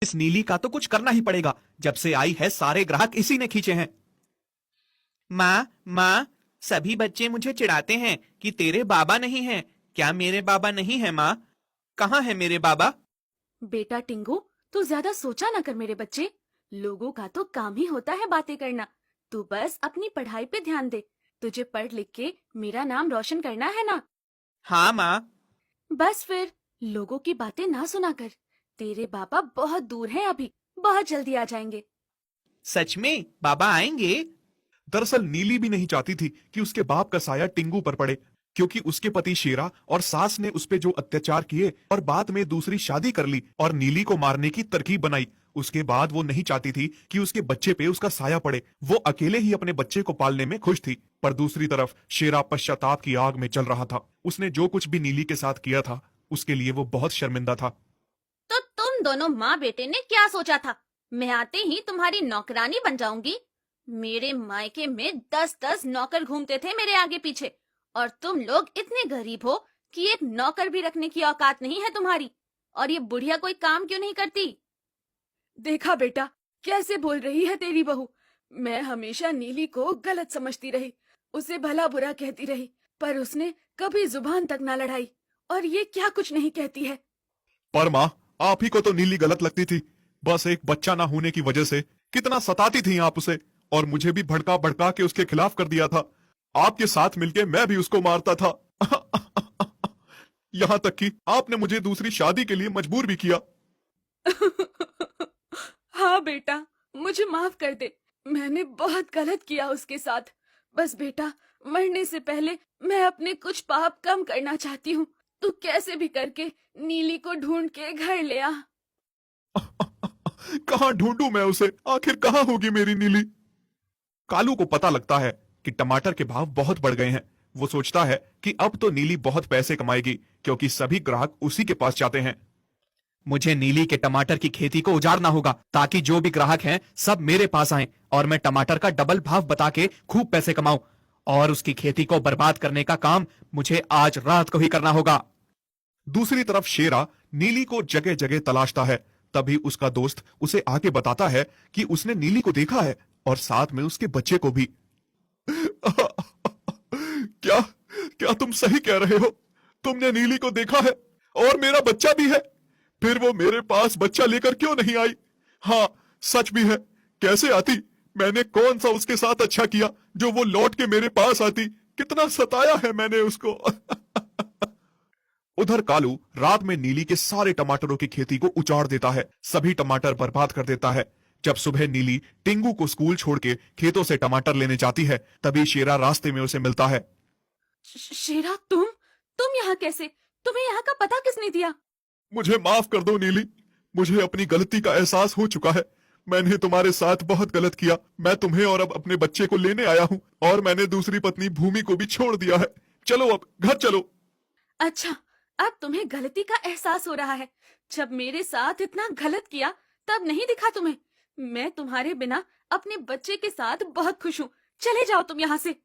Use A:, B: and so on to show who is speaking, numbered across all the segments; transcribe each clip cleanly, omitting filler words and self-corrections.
A: इस नीली का तो कुछ करना ही पड़ेगा। जब से आई है सारे ग्राहक इसी ने खींचे हैं। माँ माँ, सभी बच्चे मुझे चिढ़ाते हैं कि तेरे बाबा नहीं हैं। क्या मेरे बाबा नहीं है माँ? कहाँ है मेरे बाबा?
B: बेटा टिंगू, तू ज्यादा सोचा ना कर मेरे बच्चे। लोगों का तो काम ही होता है बातें करना। तू बस अपनी पढ़ाई पे ध्यान दे। तुझे पढ़ लिख के मेरा नाम रोशन करना है ना।
A: हाँ माँ।
B: बस फिर लोगों की बातें ना सुना कर। तेरे बाबा बहुत दूर हैं अभी, बहुत जल्दी आ जाएंगे।
A: सच में बाबा आएंगे?
C: दरअसल नीली भी नहीं चाहती थी कि उसके बाप का साया टिंगू पर पड़े, क्योंकि उसके पति शेरा और सास ने उस पे जो अत्याचार किए और बाद में दूसरी शादी कर ली और नीली को मारने की तरकीब बनाई। उसके बाद वो नहीं चाहती थी कि उसके बच्चे पे उसका साया पड़े। वो अकेले ही अपने बच्चे को पालने में खुश थी। पर दूसरी तरफ शेरा पश्चाताप की आग में जल रहा था। उसने जो कुछ भी नीली के साथ किया था उसके लिए वो बहुत शर्मिंदा था।
B: तो तुम दोनों माँ बेटे ने क्या सोचा था? मैं आते ही तुम्हारी नौकरानी बन जाऊंगी? मेरे मायके में 10-10 नौकर घूमते थे मेरे आगे पीछे, और तुम लोग इतने गरीब हो कि एक नौकर भी रखने की औकात नहीं है तुम्हारी। और ये बुढ़िया कोई काम क्यों नहीं करती? देखा बेटा, कैसे बोल रही है तेरी बहू। मैं हमेशा नीली को गलत समझती रही, उसे भला बुरा कहती रही, पर उसने कभी जुबान तक ना लड़ाई। और ये क्या कुछ नहीं कहती है।
C: पर माँ, आप ही को तो नीली गलत लगती थी। बस एक बच्चा ना होने की वजह से कितना सताती थी आप उसे, और मुझे भी भड़का भड़का के उसके खिलाफ कर दिया था। आपके साथ मिलके मैं भी उसको मारता था। यहाँ तक कि आपने मुझे दूसरी शादी के लिए मजबूर भी किया।
B: हाँ बेटा, मुझे माफ कर दे। मैंने बहुत गलत किया उसके साथ। बस बेटा, मरने से पहले मैं अपने कुछ पाप कम करना चाहती हूँ। तू कैसे भी करके नीली को ढूंढ के घर ले आ।
C: कहाँ ढूंढूं मैं उसे? आखिर कहाँ होगी मेरी नीली? कालू को पता लगता है कि टमाटर के भाव बहुत बढ़ गए हैं। वो सोचता है कि अब तो नीली बहुत पैसे कमाएगी, क्योंकि सभी ग्राहक उसी के पास जाते हैं।
A: मुझे नीली के टमाटर की खेती को उजाड़ना होगा, ताकि जो भी ग्राहक हैं सब मेरे पास आएं और मैं टमाटर का डबल भाव बता के खूब पैसे कमाऊं। और उसकी खेती को बर्बाद करने का काम मुझे आज रात को ही करना होगा।
C: दूसरी तरफ शेरा नीली को जगह जगह तलाशता है। तभी उसका दोस्त उसे आके बताता है कि उसने नीली को देखा है, और साथ में उसके बच्चे को भी। क्या क्या तुम सही कह रहे हो? तुमने नीली को देखा है और मेरा बच्चा भी है। फिर वो मेरे पास बच्चा लेकर क्यों नहीं आई? हाँ, सच भी है। कैसे आती? मैंने कौन सा उसके साथ अच्छा किया जो वो लौट के मेरे पास आती? कितना सताया है मैंने उसको। उधर कालू रात में नीली के सारे टमाटरों की खेती को उजाड़ देता है, सभी टमाटर बर्बाद कर देता है। जब सुबह नीली टिंगू को स्कूल छोड़ के खेतों से टमाटर लेने जाती है, तभी शेरा रास्ते में उसे मिलता है।
B: शेरा, तुम यहाँ कैसे? तुम्हें यहाँ का पता किसने दिया?
C: मुझे माफ कर दो नीली, मुझे अपनी गलती का एहसास हो चुका है। मैंने तुम्हारे साथ बहुत गलत किया। मैं तुम्हें और अब अपने बच्चे को लेने आया हूँ, और मैंने दूसरी पत्नी भूमि को भी छोड़ दिया है। चलो अब घर चलो।
B: अच्छा, अब तुम्हें गलती का एहसास हो रहा है। जब मेरे साथ इतना गलत किया तब नहीं दिखा तुम्हें? मैं तुम्हारे बिना अपने बच्चे के साथ बहुत खुश हूँ। चले जाओ तुम यहाँ से।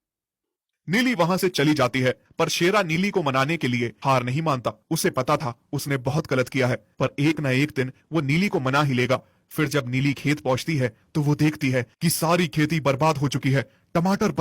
C: नीली वहां से चली जाती है, पर शेरा नीली को मनाने के लिए हार नहीं मानता। उसे पता था उसने बहुत गलत किया है, पर एक न एक दिन वो नीली को मना ही लेगा। फिर जब नीली खेत पहुंचती है तो वो देखती है कि सारी खेती बर्बाद हो चुकी है। टमाटर